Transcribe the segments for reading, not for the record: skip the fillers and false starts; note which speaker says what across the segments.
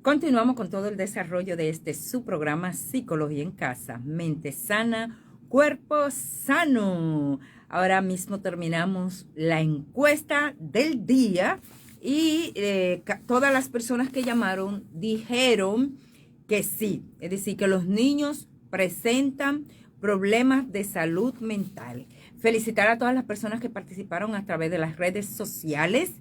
Speaker 1: Continuamos con todo el desarrollo de su programa Psicología en Casa, Mente Sana, Cuerpo Sano. Ahora mismo terminamos la encuesta del día y todas las personas que llamaron dijeron que sí, es decir, que los niños presentan problemas de salud mental. Felicitar a todas las personas que participaron a través de las redes sociales,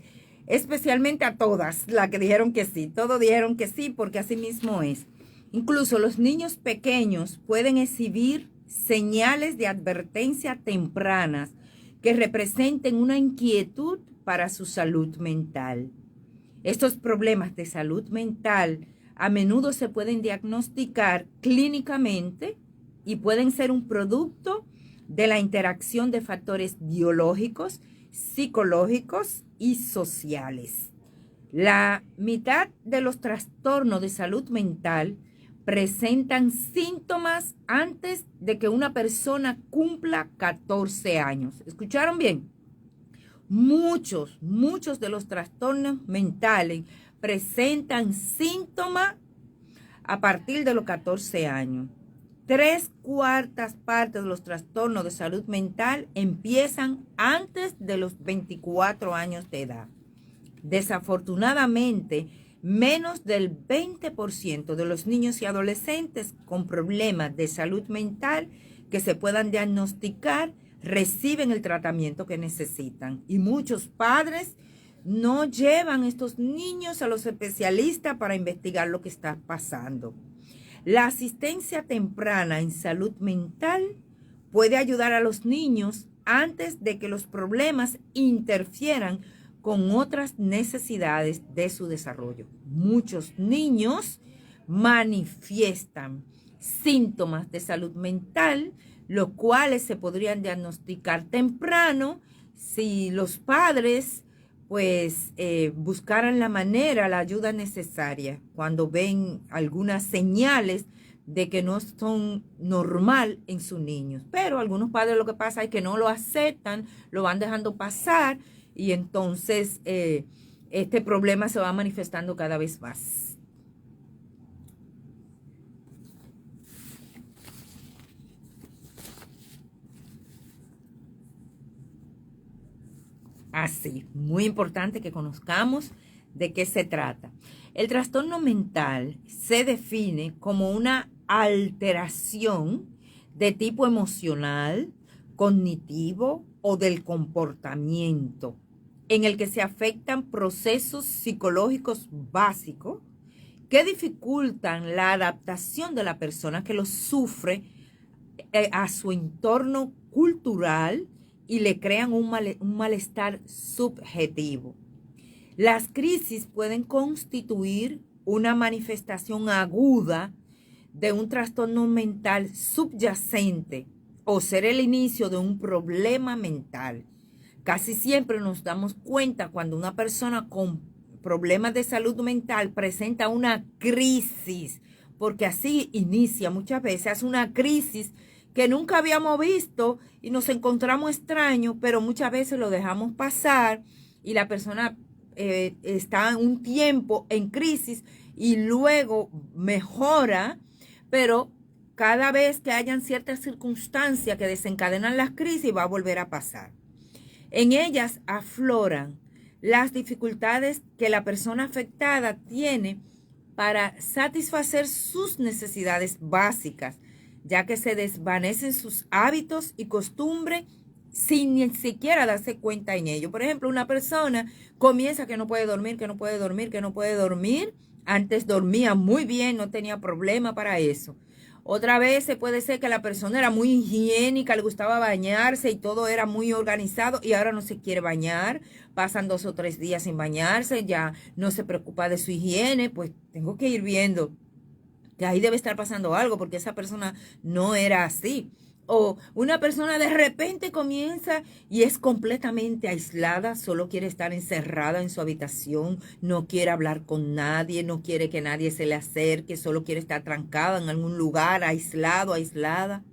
Speaker 1: especialmente a todas las que dijeron que sí. Todos dijeron que sí porque así mismo es. Incluso los niños pequeños pueden exhibir señales de advertencia tempranas que representen una inquietud para su salud mental. Estos problemas de salud mental a menudo se pueden diagnosticar clínicamente y pueden ser un producto de la interacción de factores biológicos, psicológicos y sociales. La mitad de los trastornos de salud mental presentan síntomas antes de que una persona cumpla 14 años. ¿Escucharon bien? Muchos de los trastornos mentales presentan síntomas a partir de los 14 años. 3/4 partes de los trastornos de salud mental empiezan antes de los 24 años de edad. Desafortunadamente, menos del 20% de los niños y adolescentes con problemas de salud mental que se puedan diagnosticar reciben el tratamiento que necesitan. Y muchos padres no llevan a estos niños a los especialistas para investigar lo que está pasando. La asistencia temprana en salud mental puede ayudar a los niños antes de que los problemas interfieran con otras necesidades de su desarrollo. Muchos niños manifiestan síntomas de salud mental, los cuales se podrían diagnosticar temprano si los padres buscaran la manera, la ayuda necesaria cuando ven algunas señales de que no son normal en sus niños. Pero algunos padres lo que pasa es que no lo aceptan, lo van dejando pasar y entonces este problema se va manifestando cada vez más. Así, muy importante que conozcamos de qué se trata. El trastorno mental se define como una alteración de tipo emocional, cognitivo o del comportamiento, en el que se afectan procesos psicológicos básicos que dificultan la adaptación de la persona que lo sufre a su entorno cultural y le crean un malestar subjetivo. Las crisis pueden constituir una manifestación aguda de un trastorno mental subyacente o ser el inicio de un problema mental. Casi siempre nos damos cuenta cuando una persona con problemas de salud mental presenta una crisis, porque así inicia muchas veces, una crisis que nunca habíamos visto y nos encontramos extraños, pero muchas veces lo dejamos pasar y la persona está un tiempo en crisis y luego mejora, pero cada vez que hayan ciertas circunstancias que desencadenan las crisis va a volver a pasar. En ellas afloran las dificultades que la persona afectada tiene para satisfacer sus necesidades básicas, ya que se desvanecen sus hábitos y costumbres sin ni siquiera darse cuenta en ello. Por ejemplo, una persona comienza que no puede dormir. Antes dormía muy bien, no tenía problema para eso. Otra vez puede ser que la persona era muy higiénica, le gustaba bañarse y todo era muy organizado y ahora no se quiere bañar. Pasan 2 o 3 días sin bañarse, ya no se preocupa de su higiene. Pues tengo que ir viendo que ahí debe estar pasando algo porque esa persona no era así. O una persona de repente comienza y es completamente aislada, solo quiere estar encerrada en su habitación, no quiere hablar con nadie, no quiere que nadie se le acerque, solo quiere estar trancada en algún lugar, aislada.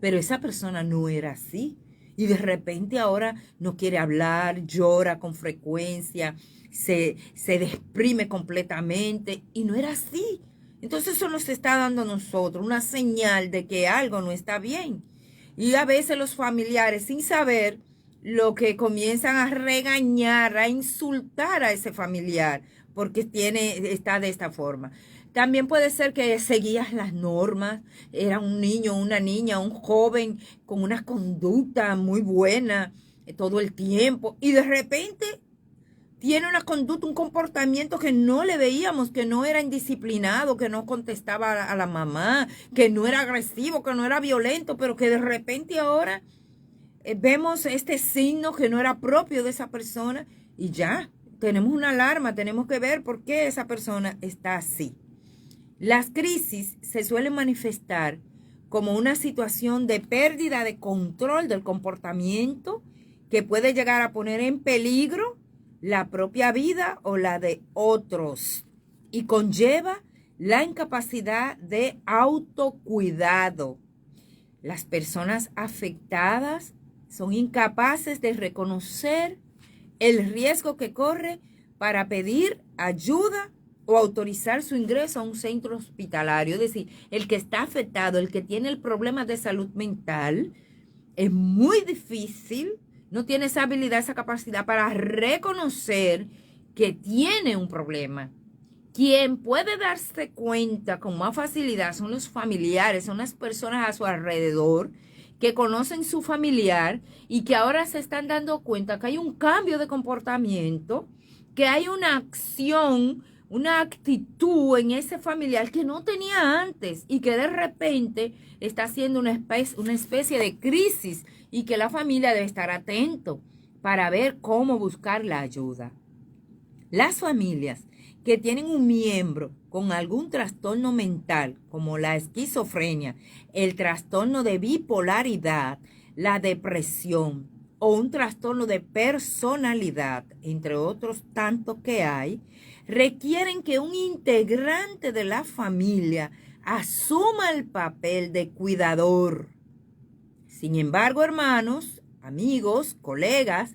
Speaker 1: Pero esa persona no era así. Y de repente ahora no quiere hablar, llora con frecuencia, se deprime completamente, y no era así. Entonces eso nos está dando a nosotros una señal de que algo no está bien. Y a veces los familiares, sin saber, lo que comienzan a regañar, a insultar a ese familiar, porque está de esta forma. También puede ser que seguías las normas, era un niño, una niña, un joven con una conducta muy buena todo el tiempo, y de repente tiene una conducta, un comportamiento que no le veíamos, que no era indisciplinado, que no contestaba a la mamá, que no era agresivo, que no era violento, pero que de repente ahora vemos este signo que no era propio de esa persona, y ya tenemos una alarma, tenemos que ver por qué esa persona está así. Las crisis se suelen manifestar como una situación de pérdida de control del comportamiento que puede llegar a poner en peligro la propia vida o la de otros, y conlleva la incapacidad de autocuidado. Las personas afectadas son incapaces de reconocer el riesgo que corre para pedir ayuda o autorizar su ingreso a un centro hospitalario. Es decir, el que está afectado, el que tiene el problema de salud mental, es muy difícil, no tiene esa habilidad, esa capacidad para reconocer que tiene un problema. Quien puede darse cuenta con más facilidad son los familiares, son las personas a su alrededor que conocen su familiar y que ahora se están dando cuenta que hay un cambio de comportamiento, que hay una acción, una actitud en ese familiar que no tenía antes y que de repente está haciendo una especie de crisis, y que la familia debe estar atento para ver cómo buscar la ayuda. Las familias que tienen un miembro con algún trastorno mental, como la esquizofrenia, el trastorno de bipolaridad, la depresión o un trastorno de personalidad, entre otros tantos que hay, requieren que un integrante de la familia asuma el papel de cuidador. Sin embargo, hermanos, amigos, colegas,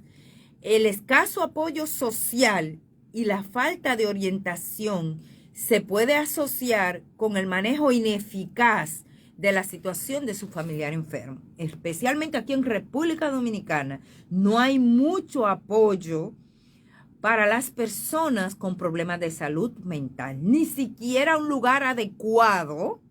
Speaker 1: el escaso apoyo social y la falta de orientación se puede asociar con el manejo ineficaz de la situación de su familiar enfermo. Especialmente aquí en República Dominicana, no hay mucho apoyo para las personas con problemas de salud mental, ni siquiera un lugar adecuado,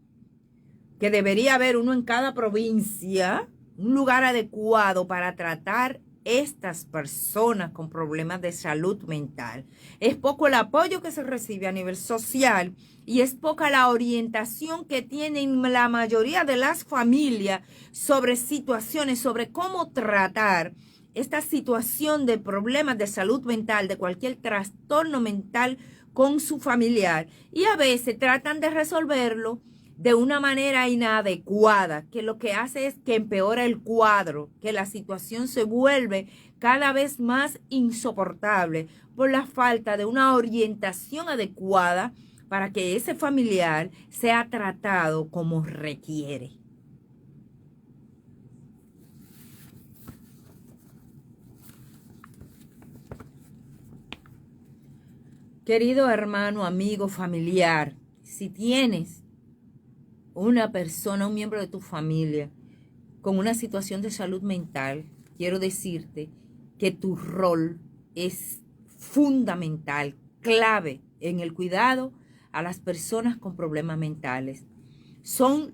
Speaker 1: que debería haber uno en cada provincia, un lugar adecuado para tratar estas personas con problemas de salud mental. Es poco el apoyo que se recibe a nivel social y es poca la orientación que tienen la mayoría de las familias sobre situaciones, sobre cómo tratar esta situación de problemas de salud mental, de cualquier trastorno mental con su familiar. Y a veces tratan de resolverlo de una manera inadecuada, que lo que hace es que empeora el cuadro, que la situación se vuelve cada vez más insoportable por la falta de una orientación adecuada para que ese familiar sea tratado como requiere. Querido hermano, amigo, familiar, si tienes una persona, un miembro de tu familia con una situación de salud mental, quiero decirte que tu rol es fundamental, clave en el cuidado a las personas con problemas mentales.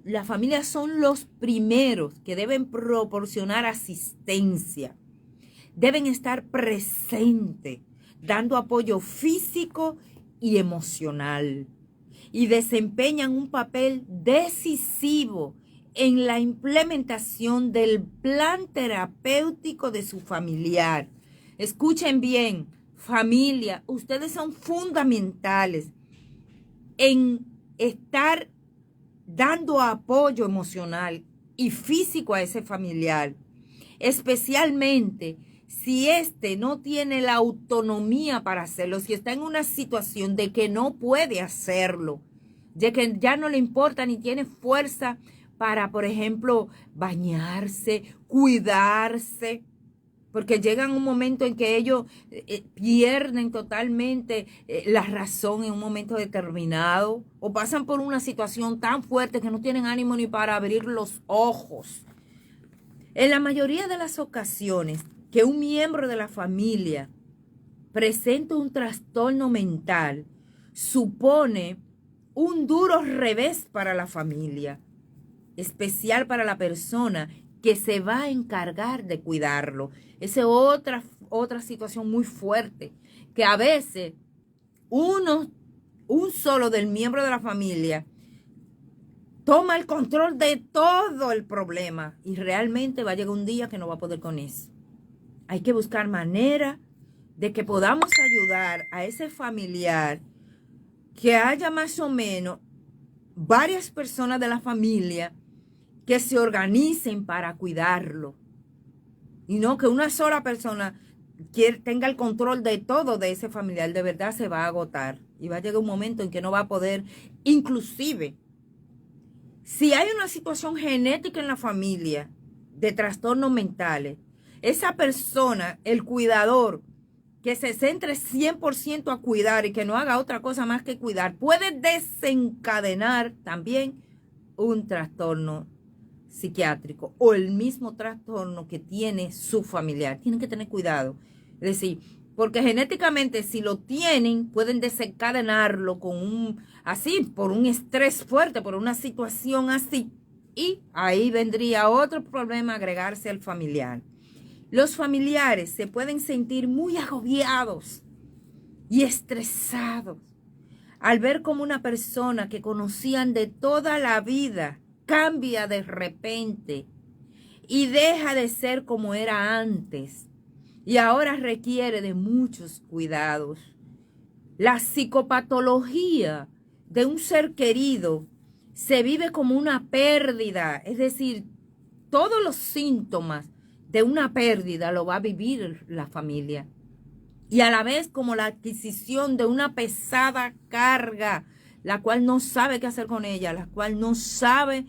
Speaker 1: Las familias son los primeros que deben proporcionar asistencia, deben estar presentes, dando apoyo físico y emocional, y desempeñan un papel decisivo en la implementación del plan terapéutico de su familiar. Escuchen bien, familia, ustedes son fundamentales en estar dando apoyo emocional y físico a ese familiar, especialmente si éste no tiene la autonomía para hacerlo, si está en una situación de que no puede hacerlo, de que ya no le importa ni tiene fuerza para, por ejemplo, bañarse, cuidarse. porque llegan un momento en que ellos pierden totalmente la razón en un momento determinado, o pasan por una situación tan fuerte que no tienen ánimo ni para abrir los ojos. En la mayoría de las ocasiones que un miembro de la familia presenta un trastorno mental, supone un duro revés para la familia, especial para la persona que se va a encargar de cuidarlo. Esa es otra situación muy fuerte, que a veces un solo del miembro de la familia toma el control de todo el problema y realmente va a llegar un día que no va a poder con eso. Hay que buscar manera de que podamos ayudar a ese familiar, que haya más o menos varias personas de la familia que se organicen para cuidarlo. Y no que una sola persona tenga el control de todo de ese familiar. De verdad se va a agotar. Y va a llegar un momento en que no va a poder. Inclusive, si hay una situación genética en la familia de trastornos mentales, esa persona, el cuidador, que se centre 100% a cuidar y que no haga otra cosa más que cuidar, puede desencadenar también un trastorno psiquiátrico o el mismo trastorno que tiene su familiar. Tienen que tener cuidado. Es decir, porque genéticamente si lo tienen, pueden desencadenarlo por un estrés fuerte, por una situación así. Y ahí vendría otro problema agregarse al familiar. Los familiares se pueden sentir muy agobiados y estresados al ver cómo una persona que conocían de toda la vida cambia de repente y deja de ser como era antes y ahora requiere de muchos cuidados. La psicopatología de un ser querido se vive como una pérdida, es decir, todos los síntomas de una pérdida lo va a vivir la familia. Y a la vez como la adquisición de una pesada carga, la cual no sabe qué hacer con ella, la cual no sabe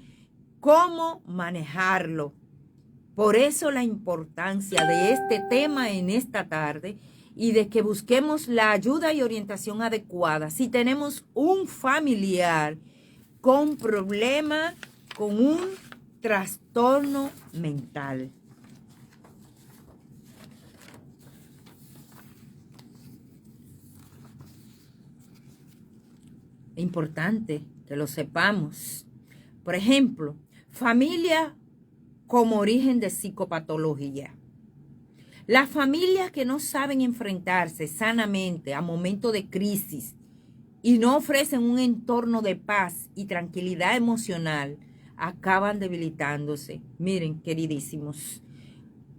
Speaker 1: cómo manejarlo. Por eso la importancia de este tema en esta tarde y de que busquemos la ayuda y orientación adecuada. Si tenemos un familiar con problema, con un trastorno mental. Es importante que lo sepamos. Por ejemplo, familia como origen de psicopatología. Las familias que no saben enfrentarse sanamente a momentos de crisis y no ofrecen un entorno de paz y tranquilidad emocional, acaban debilitándose. Miren, queridísimos,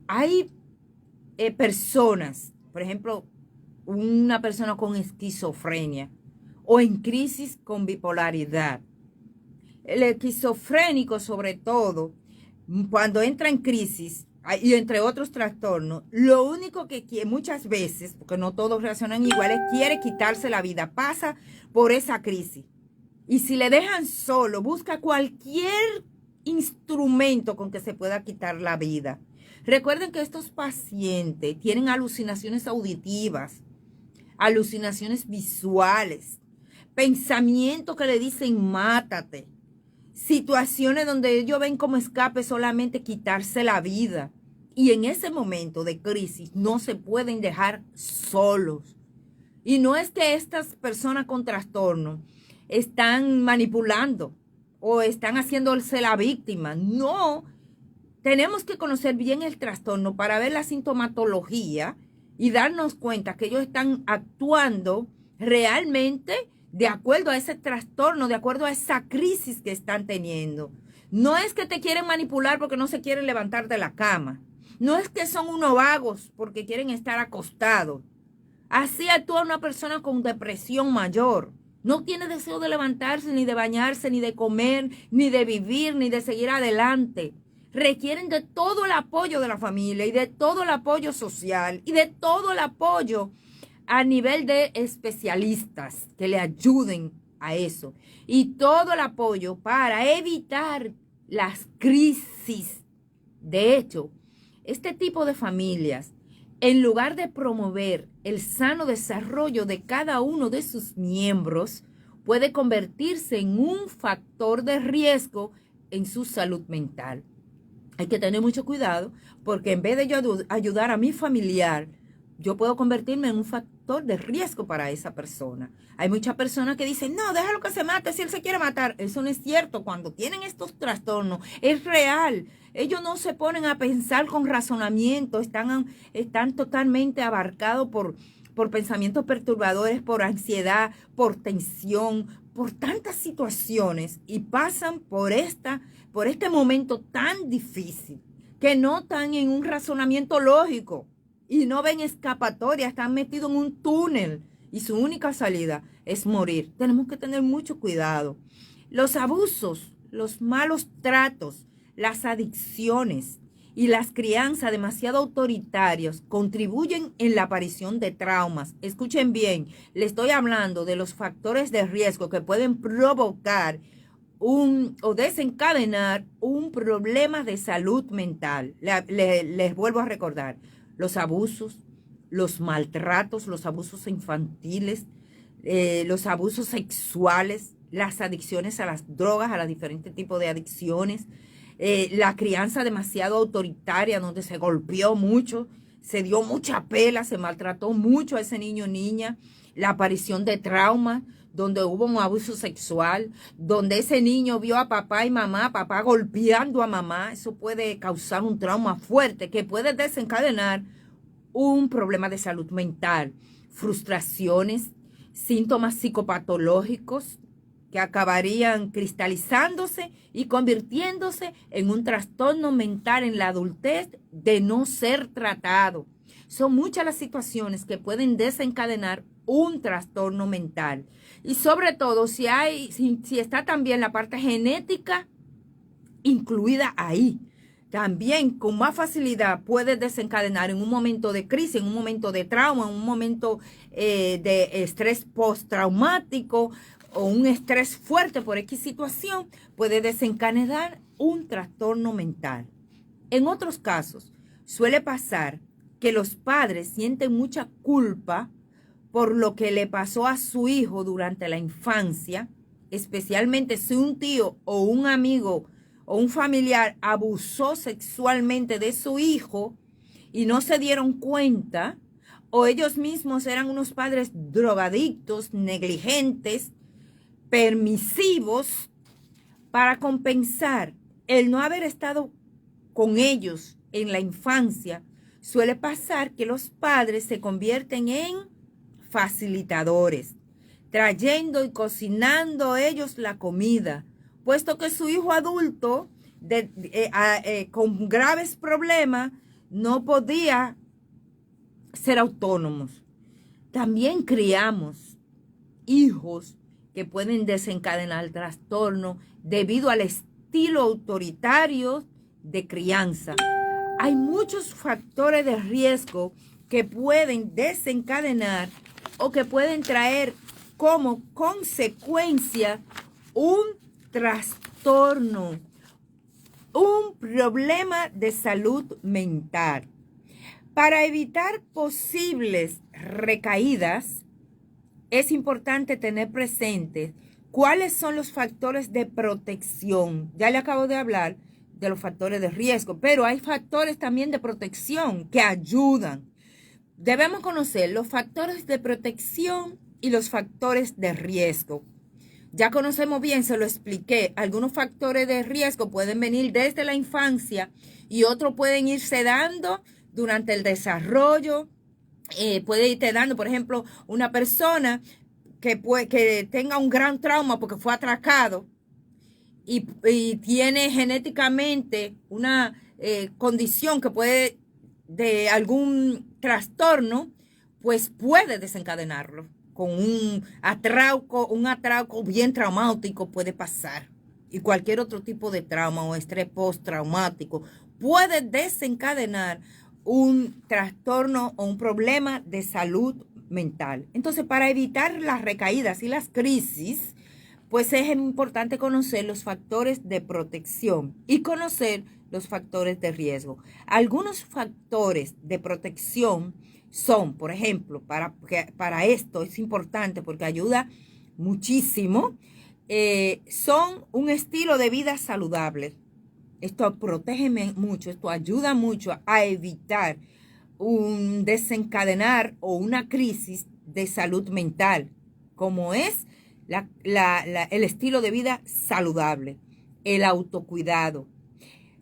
Speaker 1: hay personas, por ejemplo, una persona con esquizofrenia o en crisis con bipolaridad. El esquizofrénico, sobre todo, cuando entra en crisis, y entre otros trastornos, lo único que quiere muchas veces, porque no todos reaccionan iguales, quiere quitarse la vida, pasa por esa crisis. Y si le dejan solo, busca cualquier instrumento con que se pueda quitar la vida. Recuerden que estos pacientes tienen alucinaciones auditivas, alucinaciones visuales, pensamientos que le dicen mátate, situaciones donde ellos ven como escape solamente quitarse la vida. Y en ese momento de crisis no se pueden dejar solos. Y no es que estas personas con trastorno están manipulando o están haciéndose la víctima. No, tenemos que conocer bien el trastorno para ver la sintomatología y darnos cuenta que ellos están actuando realmente de acuerdo a ese trastorno, de acuerdo a esa crisis que están teniendo. No es que te quieren manipular porque no se quieren levantar de la cama. No es que son unos vagos porque quieren estar acostados. Así actúa una persona con depresión mayor. No tiene deseo de levantarse, ni de bañarse, ni de comer, ni de vivir, ni de seguir adelante. Requieren de todo el apoyo de la familia y de todo el apoyo social y de todo el apoyo a nivel de especialistas que le ayuden a eso. Y todo el apoyo para evitar las crisis. De hecho, este tipo de familias en lugar de promover el sano desarrollo de cada uno de sus miembros, puede convertirse en un factor de riesgo en su salud mental. Hay que tener mucho cuidado porque en vez de yo ayudar a mi familiar, yo puedo convertirme en un factor de riesgo para esa persona. Hay muchas personas que dicen, no, déjalo que se mate si él se quiere matar. Eso no es cierto. Cuando tienen estos trastornos, es real. Ellos no se ponen a pensar con razonamiento, están totalmente abarcados por pensamientos perturbadores, por ansiedad, por tensión, por tantas situaciones y pasan por este momento tan difícil que no están en un razonamiento lógico y no ven escapatoria, están metidos en un túnel y su única salida es morir. Tenemos que tener mucho cuidado. Los abusos, los malos tratos, las adicciones y las crianzas demasiado autoritarias contribuyen en la aparición de traumas. Escuchen bien, le estoy hablando de los factores de riesgo que pueden provocar o desencadenar un problema de salud mental. Les vuelvo a recordar, los abusos, los maltratos, los abusos infantiles, los abusos sexuales, las adicciones a las drogas, a los diferentes tipos de adicciones, la crianza demasiado autoritaria donde se golpeó mucho, se dio mucha pela, se maltrató mucho a ese niño o niña, la aparición de traumas donde hubo un abuso sexual, donde ese niño vio a papá y mamá, papá golpeando a mamá, eso puede causar un trauma fuerte que puede desencadenar un problema de salud mental, frustraciones, síntomas psicopatológicos que acabarían cristalizándose y convirtiéndose en un trastorno mental en la adultez de no ser tratado. Son muchas las situaciones que pueden desencadenar un trastorno mental. Y sobre todo si está también la parte genética incluida ahí. También con más facilidad puede desencadenar en un momento de crisis, en un momento de trauma, en un momento de estrés postraumático o un estrés fuerte por X situación, puede desencadenar un trastorno mental. En otros casos, suele pasar que los padres sienten mucha culpa por lo que le pasó a su hijo durante la infancia, especialmente si un tío o un amigo o un familiar abusó sexualmente de su hijo y no se dieron cuenta, o ellos mismos eran unos padres drogadictos, negligentes, permisivos. Para compensar el no haber estado con ellos en la infancia, suele pasar que los padres se convierten en facilitadores, trayendo y cocinando ellos la comida, puesto que su hijo adulto con graves problemas no podía ser autónomos. También criamos hijos que pueden desencadenar trastorno debido al estilo autoritario de crianza. Hay muchos factores de riesgo que pueden desencadenar o que pueden traer como consecuencia un trastorno, un problema de salud mental. Para evitar posibles recaídas, es importante tener presente cuáles son los factores de protección. Ya le acabo de hablar de los factores de riesgo, pero hay factores también de protección que ayudan. Debemos conocer los factores de protección y los factores de riesgo. Ya conocemos bien, se lo expliqué, algunos factores de riesgo pueden venir desde la infancia y otros pueden irse dando durante el desarrollo. Puede irte dando, por ejemplo, una persona que tenga un gran trauma porque fue atracado y tiene genéticamente una condición que puede de algún trastorno, pues puede desencadenarlo. Con un atrauco bien traumático puede pasar. Y cualquier otro tipo de trauma o estrés postraumático puede desencadenar un trastorno o un problema de salud mental. Entonces, para evitar las recaídas y las crisis, pues es importante conocer los factores de protección y conocer los factores de riesgo. Algunos factores de protección son, por ejemplo, para esto es importante porque ayuda muchísimo, son un estilo de vida saludable. Esto protege mucho, esto ayuda mucho a evitar un desencadenar o una crisis de salud mental, como es el estilo de vida saludable, el autocuidado,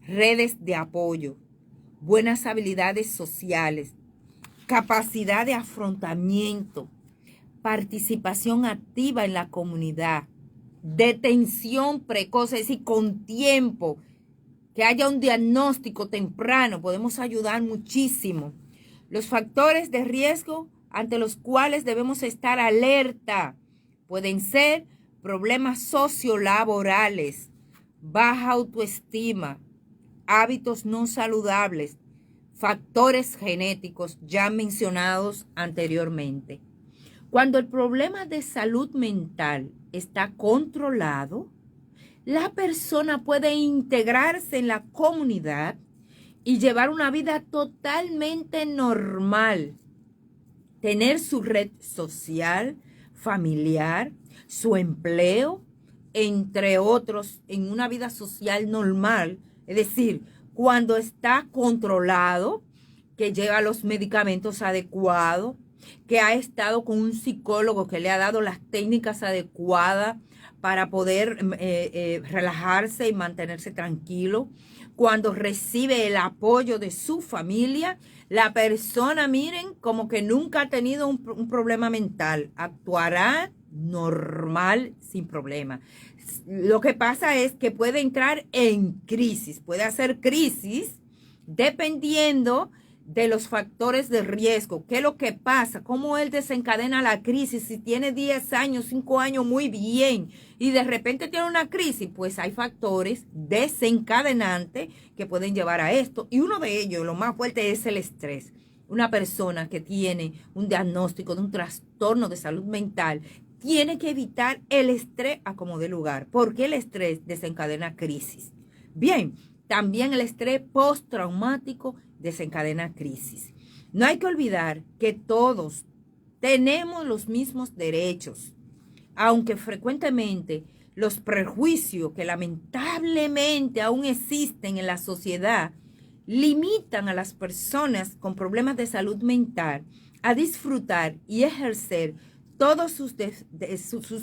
Speaker 1: redes de apoyo, buenas habilidades sociales, capacidad de afrontamiento, participación activa en la comunidad, detención precoz, es decir, con tiempo, que haya un diagnóstico temprano, podemos ayudar muchísimo. Los factores de riesgo ante los cuales debemos estar alerta pueden ser problemas sociolaborales, baja autoestima, hábitos no saludables, factores genéticos ya mencionados anteriormente. Cuando el problema de salud mental está controlado, la persona puede integrarse en la comunidad y llevar una vida totalmente normal, tener su red social, familiar, su empleo, entre otros, en una vida social normal. Es decir, cuando está controlado, que lleva los medicamentos adecuados, que ha estado con un psicólogo que le ha dado las técnicas adecuadas para poder relajarse y mantenerse tranquilo. Cuando recibe el apoyo de su familia, la persona, miren, como que nunca ha tenido un problema mental. Actuará normal, sin problema. Lo que pasa es que puede entrar en crisis, puede hacer crisis dependiendo de los factores de riesgo. ¿Qué es lo que pasa? ¿Cómo él desencadena la crisis? Si tiene 10 años, 5 años, muy bien, y de repente tiene una crisis, pues hay factores desencadenantes que pueden llevar a esto. Y uno de ellos, lo más fuerte, es el estrés. Una persona que tiene un diagnóstico de un trastorno de salud mental tiene que evitar el estrés a como dé lugar, porque el estrés desencadena crisis. Bien, también el estrés postraumático desencadena crisis. No hay que olvidar que todos tenemos los mismos derechos, aunque frecuentemente los prejuicios que lamentablemente aún existen en la sociedad limitan a las personas con problemas de salud mental a disfrutar y ejercer todos sus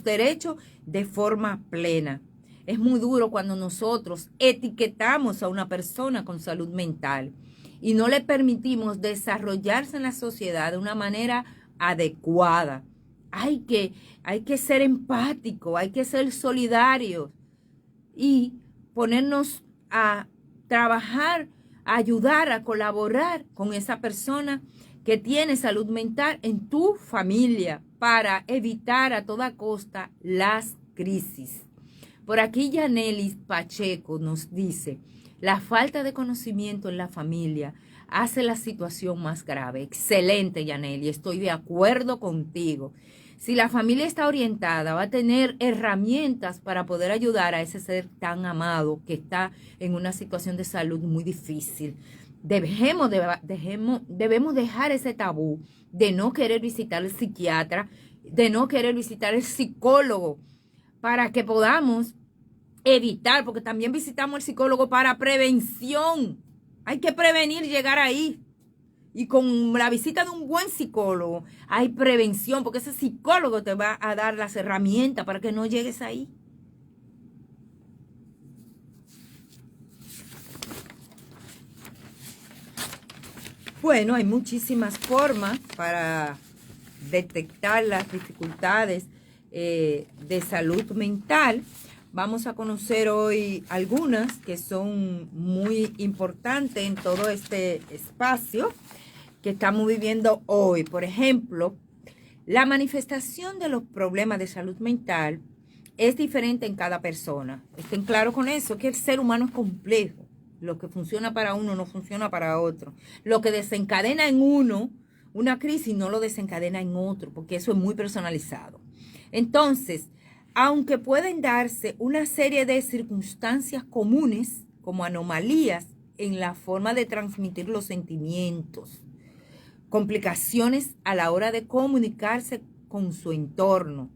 Speaker 1: derechos de forma plena. Es muy duro cuando nosotros etiquetamos a una persona con salud mental y no le permitimos desarrollarse en la sociedad de una manera adecuada. Hay que ser empático, hay que ser solidario y ponernos a trabajar, a ayudar, a colaborar con esa persona que tiene salud mental en tu familia para evitar a toda costa las crisis. Por aquí Yanelis Pacheco nos dice: la falta de conocimiento en la familia hace la situación más grave. Excelente, Yaneli, estoy de acuerdo contigo. Si la familia está orientada, va a tener herramientas para poder ayudar a ese ser tan amado que está en una situación de salud muy difícil. Debemos dejar ese tabú de no querer visitar al psiquiatra, de no querer visitar al psicólogo, para que podamos evitar, porque también visitamos al psicólogo para prevención. Hay que prevenir llegar ahí. Y con la visita de un buen psicólogo hay prevención, porque ese psicólogo te va a dar las herramientas para que no llegues ahí. Bueno, hay muchísimas formas para detectar las dificultades de salud mental. Vamos a conocer hoy algunas que son muy importantes en todo este espacio que estamos viviendo hoy. Por ejemplo, la manifestación de los problemas de salud mental es diferente en cada persona. Estén claros con eso, que el ser humano es complejo. Lo que funciona para uno no funciona para otro. Lo que desencadena en uno una crisis no lo desencadena en otro, porque eso es muy personalizado. Entonces, aunque pueden darse una serie de circunstancias comunes, como anomalías en la forma de transmitir los sentimientos, complicaciones a la hora de comunicarse con su entorno,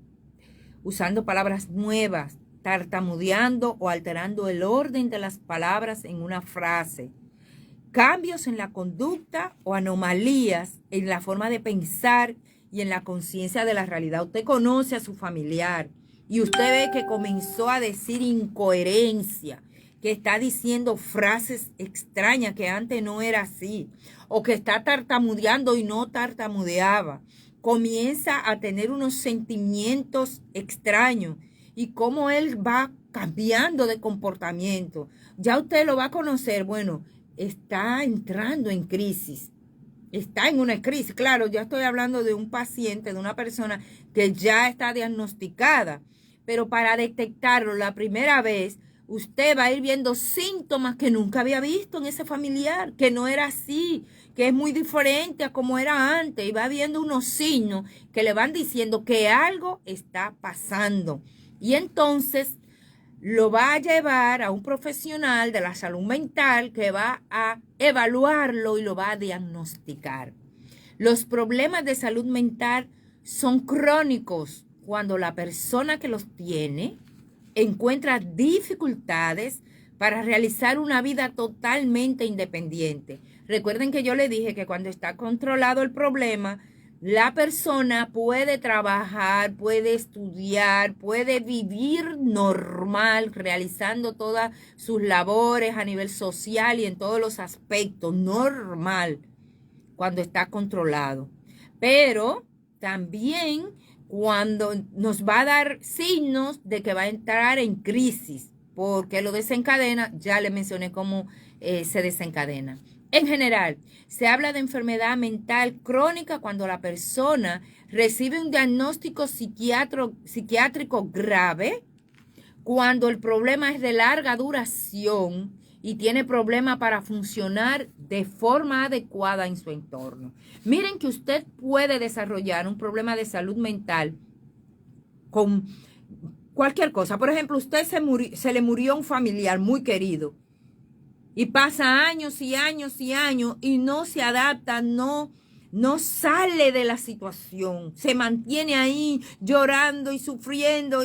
Speaker 1: usando palabras nuevas, tartamudeando o alterando el orden de las palabras en una frase, cambios en la conducta o anomalías en la forma de pensar y en la conciencia de la realidad. Usted conoce a su familiar y usted ve que comenzó a decir incoherencia, que está diciendo frases extrañas que antes no era así, o que está tartamudeando y no tartamudeaba. Comienza a tener unos sentimientos extraños y cómo él va cambiando de comportamiento. Ya usted lo va a conocer, bueno, está entrando en crisis. Está en una crisis. Claro, ya estoy hablando de un paciente, de una persona que ya está diagnosticada. Pero para detectarlo la primera vez, usted va a ir viendo síntomas que nunca había visto en ese familiar, que no era así, que es muy diferente a como era antes. Y va viendo unos signos que le van diciendo que algo está pasando. Y entonces lo va a llevar a un profesional de la salud mental que va a evaluarlo y lo va a diagnosticar. Los problemas de salud mental son crónicos cuando la persona que los tiene encuentra dificultades para realizar una vida totalmente independiente. Recuerden que yo le dije que cuando está controlado el problema, la persona puede trabajar, puede estudiar, puede vivir normal, realizando todas sus labores a nivel social y en todos los aspectos, normal, cuando está controlado. Pero también cuando nos va a dar signos de que va a entrar en crisis, porque lo desencadena, ya le mencioné cómo se desencadena. En general, se habla de enfermedad mental crónica cuando la persona recibe un diagnóstico psiquiátrico grave, cuando el problema es de larga duración y tiene problemas para funcionar de forma adecuada en su entorno. Miren que usted puede desarrollar un problema de salud mental con cualquier cosa. Por ejemplo, usted se le murió un familiar muy querido. Y pasa años y años y años y no se adapta, no sale de la situación. Se mantiene ahí llorando y sufriendo.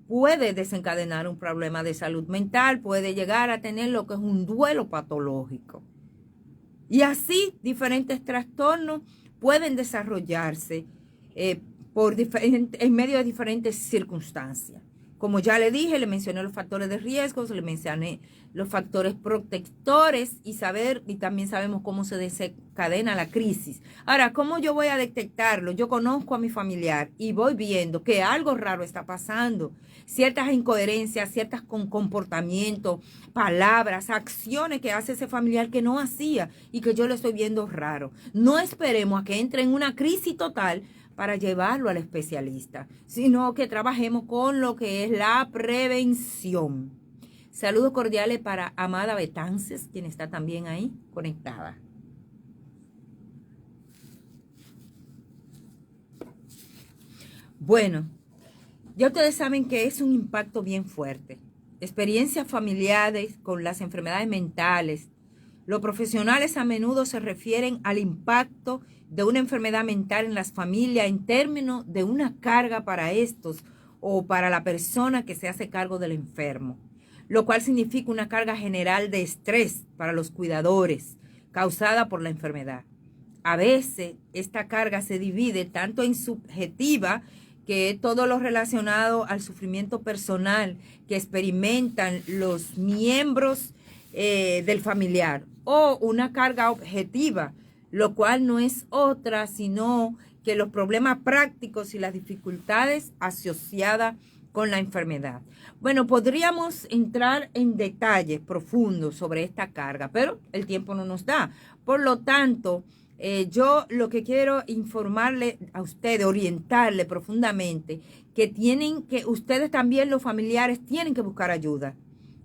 Speaker 1: Puede desencadenar un problema de salud mental, puede llegar a tener lo que es un duelo patológico. Y así diferentes trastornos pueden desarrollarse en medio de diferentes circunstancias. Como ya le dije, le mencioné los factores de riesgo, le mencioné los factores protectores y también sabemos cómo se desencadena la crisis. Ahora, ¿cómo yo voy a detectarlo? Yo conozco a mi familiar y voy viendo que algo raro está pasando. Ciertas incoherencias, ciertas comportamientos, palabras, acciones que hace ese familiar que no hacía y que yo le estoy viendo raro. No esperemos a que entre en una crisis total para llevarlo al especialista, sino que trabajemos con lo que es la prevención. Saludos cordiales para Amada Betances, quien está también ahí conectada. Bueno, ya ustedes saben que es un impacto bien fuerte. Experiencias familiares con las enfermedades mentales. Los profesionales a menudo se refieren al impacto de una enfermedad mental en las familias en términos de una carga para estos o para la persona que se hace cargo del enfermo, lo cual significa una carga general de estrés para los cuidadores causada por la enfermedad. A veces esta carga se divide tanto en subjetiva, que es todo lo relacionado al sufrimiento personal que experimentan los miembros del familiar, o una carga objetiva, lo cual no es otra sino que los problemas prácticos y las dificultades asociadas con la enfermedad. Bueno, podríamos entrar en detalles profundos sobre esta carga, pero el tiempo no nos da. Por lo tanto, yo lo que quiero informarle a ustedes, orientarle profundamente, que ustedes también, los familiares, tienen que buscar ayuda.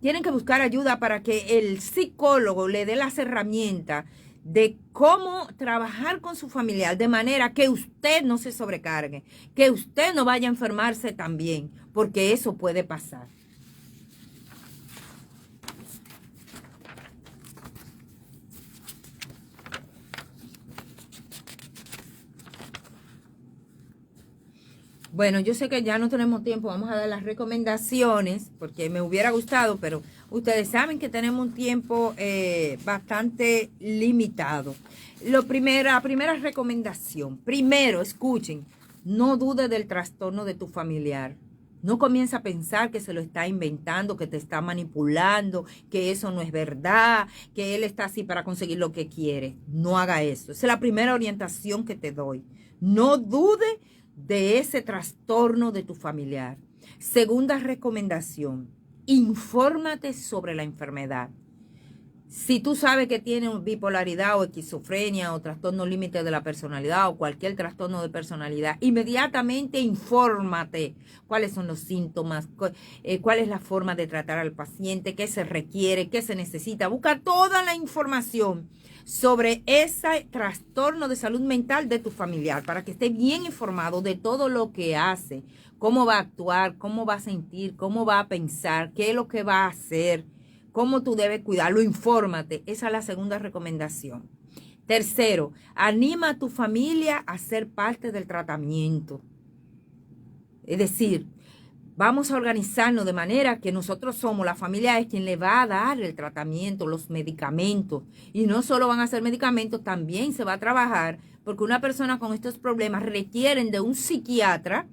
Speaker 1: Tienen que buscar ayuda para que el psicólogo le dé las herramientas de cómo trabajar con su familiar de manera que usted no se sobrecargue, que usted no vaya a enfermarse también, porque eso puede pasar. Bueno, yo sé que ya no tenemos tiempo, vamos a dar las recomendaciones, porque me hubiera gustado, pero ustedes saben que tenemos un tiempo bastante limitado. La primera recomendación, primero, escuchen, no dudes del trastorno de tu familiar. No comienza a pensar que se lo está inventando, que te está manipulando, que eso no es verdad, que él está así para conseguir lo que quiere. No haga eso. Esa es la primera orientación que te doy. No dude de ese trastorno de tu familiar. Segunda recomendación, infórmate sobre la enfermedad. Si tú sabes que tiene bipolaridad o esquizofrenia o trastorno límite de la personalidad o cualquier trastorno de personalidad, inmediatamente infórmate cuáles son los síntomas, cuál es la forma de tratar al paciente, qué se requiere, qué se necesita. Busca toda la información sobre ese trastorno de salud mental de tu familiar para que esté bien informado de todo lo que hace, cómo va a actuar, cómo va a sentir, cómo va a pensar, qué es lo que va a hacer, cómo tú debes cuidarlo, infórmate. Esa es la segunda recomendación. Tercero, anima a tu familia a ser parte del tratamiento. Es decir, vamos a organizarnos de manera que nosotros somos, la familia es quien le va a dar el tratamiento, los medicamentos. Y no solo van a ser medicamentos, también se va a trabajar, porque una persona con estos problemas requieren de un psiquiatra,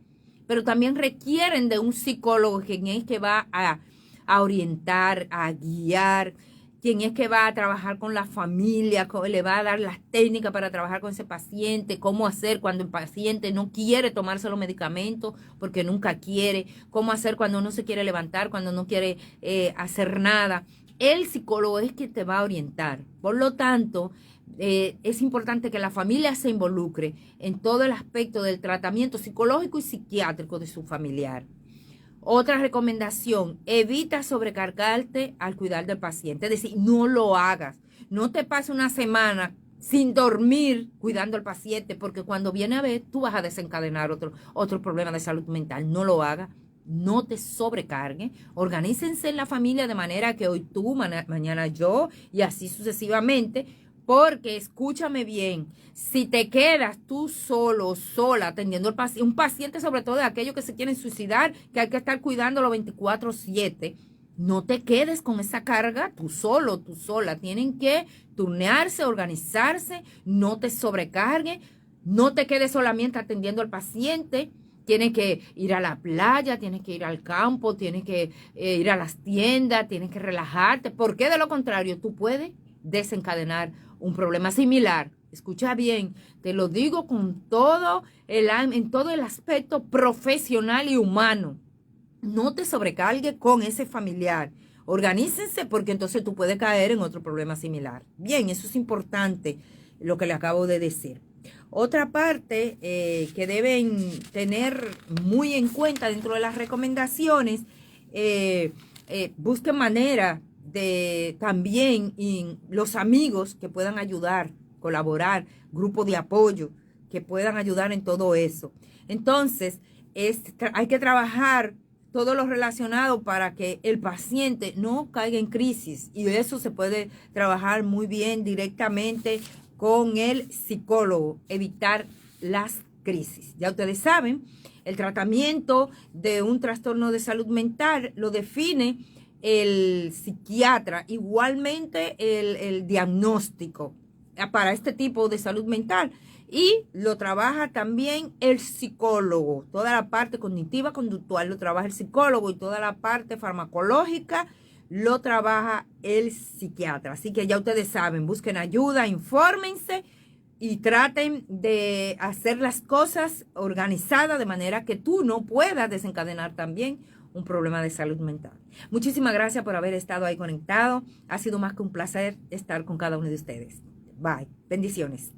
Speaker 1: pero también requieren de un psicólogo, quien es que va a orientar, a guiar, quien es que va a trabajar con la familia, le va a dar las técnicas para trabajar con ese paciente, cómo hacer cuando el paciente no quiere tomarse los medicamentos porque nunca quiere, cómo hacer cuando no se quiere levantar, cuando no quiere hacer nada. El psicólogo es quien te va a orientar. Por lo tanto, es importante que la familia se involucre en todo el aspecto del tratamiento psicológico y psiquiátrico de su familiar. Otra recomendación, evita sobrecargarte al cuidar del paciente, es decir, no lo hagas. No te pases una semana sin dormir cuidando al paciente, porque cuando viene a ver, tú vas a desencadenar otro problema de salud mental. No lo hagas, no te sobrecargue. Organícense en la familia de manera que hoy tú, mañana yo, y así sucesivamente. Porque, escúchame bien, si te quedas tú solo o sola atendiendo al paciente, un paciente sobre todo de aquellos que se quieren suicidar, que hay que estar cuidándolo 24/7, no te quedes con esa carga tú solo, tú sola. Tienen que turnearse, organizarse, no te sobrecargue, no te quedes solamente atendiendo al paciente. Tienes que ir a la playa, tienes que ir al campo, tienes que ir a las tiendas, tienes que relajarte, porque de lo contrario tú puedes desencadenar un problema similar. Escucha bien, te lo digo con todo en todo el aspecto profesional y humano. No te sobrecargue con ese familiar. Organícense porque entonces tú puedes caer en otro problema similar. Bien, eso es importante lo que le acabo de decir. Otra parte que deben tener muy en cuenta dentro de las recomendaciones, busquen manera de también los amigos que puedan ayudar, colaborar, grupos de apoyo que puedan ayudar en todo eso. Entonces, hay que trabajar todo lo relacionado para que el paciente no caiga en crisis, y eso se puede trabajar muy bien directamente con el psicólogo, evitar las crisis. Ya ustedes saben, el tratamiento de un trastorno de salud mental lo define el psiquiatra, igualmente el diagnóstico para este tipo de salud mental, y lo trabaja también el psicólogo. Toda la parte cognitiva conductual lo trabaja el psicólogo, y toda la parte farmacológica lo trabaja el psiquiatra. Así que ya ustedes saben, busquen ayuda, infórmense y traten de hacer las cosas organizadas de manera que tú no puedas desencadenar también un problema de salud mental. Muchísimas gracias por haber estado ahí conectado. Ha sido más que un placer estar con cada uno de ustedes. Bye. Bendiciones.